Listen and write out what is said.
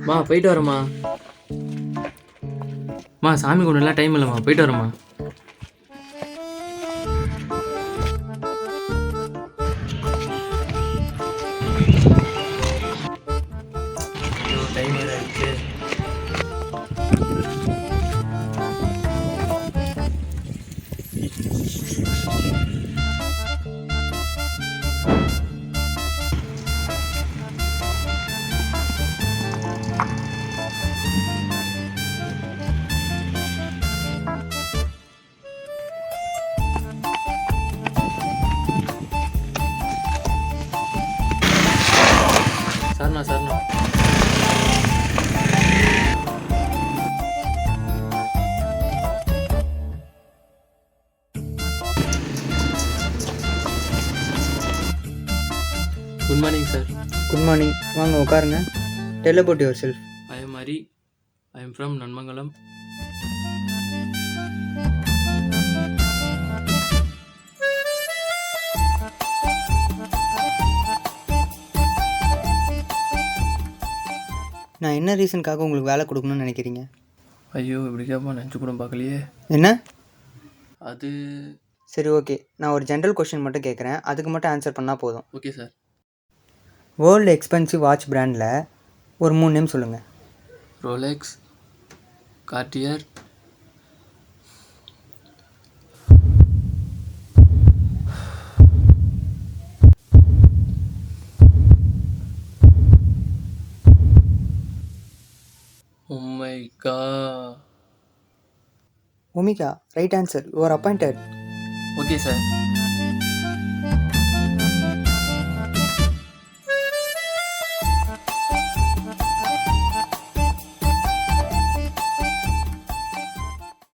மா போயிட்டு வரேம்மா. மா சாமி கொண்டுலாம் டைம் இல்லைம்மா, போயிட்டு வரேம்மா. டைம் ஆயிடுச்சு. சரிண்ணா சரிண்ணா. Good morning sir. Good morning. வாங்க உட்காருங்க. Tell about your self. I am Hari. I am from Nanmangalam. நான் என்ன ரீசனுக்காக உங்களுக்கு வேலை கொடுக்கணும்னு நினைக்கிறீங்க? ஐயோ இப்படி கேட்பா, நினச்சி கூட பார்க்கலையே. என்ன? அது சரி, ஓகே. நான் ஒரு ஜென்ரல் கொஷின் மட்டும் கேட்குறேன், அதுக்கு மட்டும் ஆன்சர் பண்ணால் போதும். Okay sir. World expensive watch பிராண்டில் ஒரு 3 நேம் சொல்லுங்கள். Rolex, Cartier, Omega. Omega. Right answer. You are appointed. Okay sir.